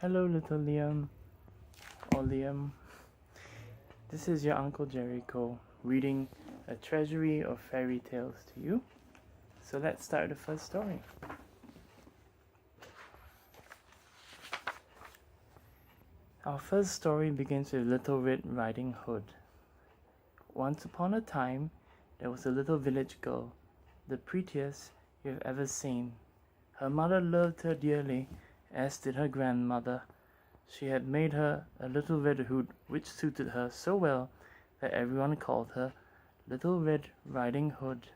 Hello, little Liam, or Liam. This is your Uncle Jericho reading a treasury of fairy tales to you. So let's start the first story. Our first story begins with Little Red Riding Hood. Once upon a time, there was a little village girl, the prettiest you have ever seen. Her mother loved her dearly, as did her grandmother. She had made her a little red hood which suited her so well that everyone called her Little Red Riding Hood.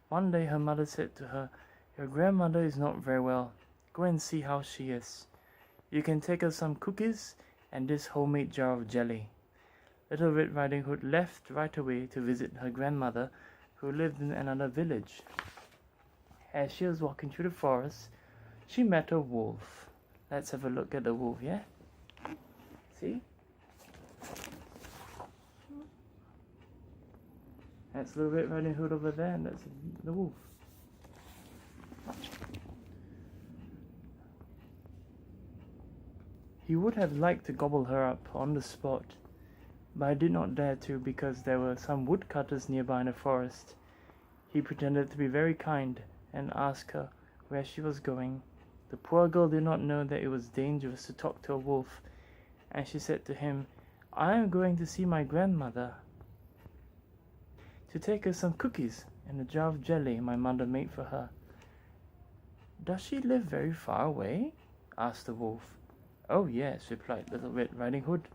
One day her mother said to her, "Your grandmother is not very well. Go and see how she is. You can take her some cookies and this homemade jar of jelly." Little Red Riding Hood left right away to visit her grandmother, who lived in another village. As she was walking through the forest, she met a wolf. Let's have a look at the wolf, yeah? See? That's Little Red Riding Hood over there, and that's the wolf. He would have liked to gobble her up on the spot, but did not dare to because there were some woodcutters nearby in the forest. He pretended to be very kind and asked her where she was going. The poor girl did not know that it was dangerous to talk to a wolf, and she said to him, "I am going to see my grandmother, to take her some cookies and a jar of jelly my mother made for her." "Does she live very far away?" asked the wolf. "Oh yes," replied Little Red Riding Hood.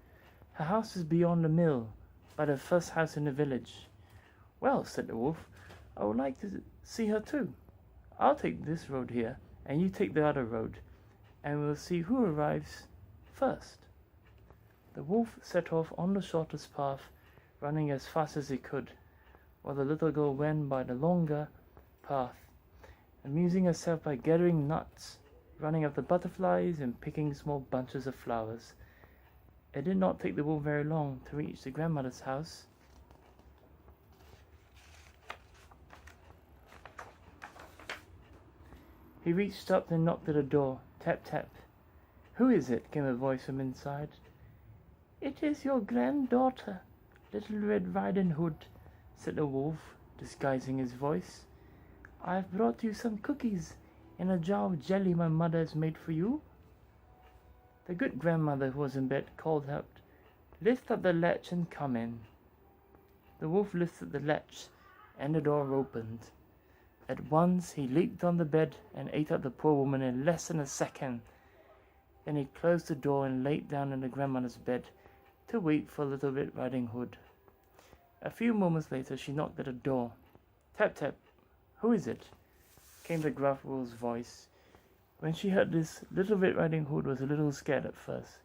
"Her house is beyond the mill, by the first house in the village." "Well," said the wolf, "I would like to see her too. I'll take this road here, and you take the other road, and we'll see who arrives first." The wolf set off on the shortest path, running as fast as he could, while the little girl went by the longer path, amusing herself by gathering nuts, running after butterflies, and picking small bunches of flowers. It did not take the wolf very long to reach the grandmother's house. He reached up and knocked at the door. Tap, tap. "Who is it?" came a voice from inside. "It is your granddaughter, Little Red Riding Hood," said the wolf, disguising his voice. "I've brought you some cookies and a jar of jelly my mother has made for you." The good grandmother, who was in bed, called out, "Lift up the latch and come in." The wolf lifted the latch, and the door opened. At once he leaped on the bed and ate up the poor woman in less than a second. Then he closed the door and laid down in the grandmother's bed to wait for Little Red Riding Hood. A few moments later she knocked at the door. Tap, tap. "Who is it?" came the gruff wolf's voice. When she heard this, Little Red Riding Hood was a little scared at first,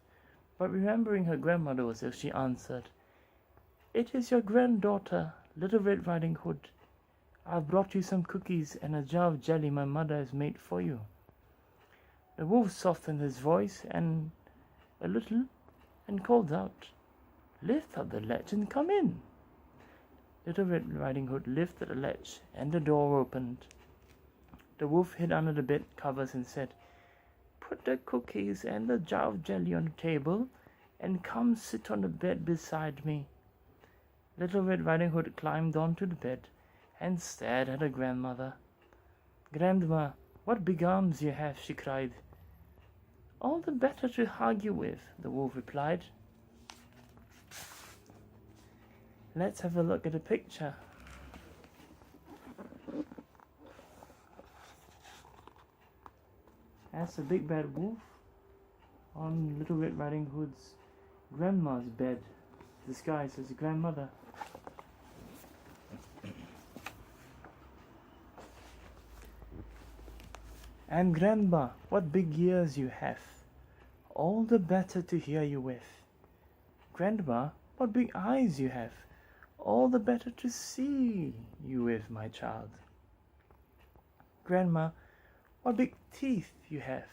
but remembering her grandmother was ill, she answered, "It is your granddaughter, Little Red Riding Hood. I've brought you some cookies and a jar of jelly my mother has made for you." The wolf softened his voice a little and called out, "Lift up the latch and come in." Little Red Riding Hood lifted the latch and the door opened. The wolf hid under the bed covers and said, "Put the cookies and the jar of jelly on the table and come sit on the bed beside me." Little Red Riding Hood climbed onto the bed and stared at her grandmother. "Grandma, what big arms you have," she cried. "All the better to hug you with," the wolf replied. Let's have a look at the picture. That's a big bad wolf on Little Red Riding Hood's grandma's bed, disguised as grandmother. "And Grandma, what big ears you have. All the better to hear you with." "Grandma, what big eyes you have. All the better to see you with, my child." "Grandma, what big teeth you have,"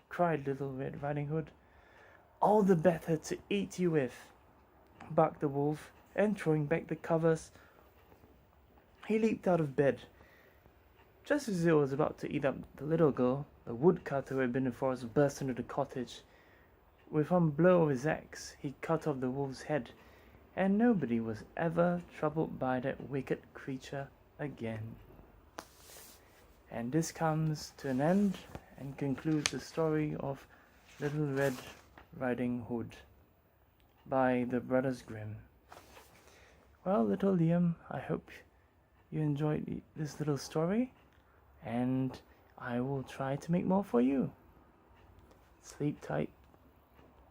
cried Little Red Riding Hood. "All the better to eat you with," barked the wolf, and throwing back the covers, he leaped out of bed. Just as it was about to eat up the little girl, the woodcutter who had been in the forest burst into the cottage. With one blow of his axe, he cut off the wolf's head, and nobody was ever troubled by that wicked creature again. And this comes to an end and concludes the story of Little Red Riding Hood by the Brothers Grimm. Well, little Liam, I hope you enjoyed this little story, and I will try to make more for you. Sleep tight.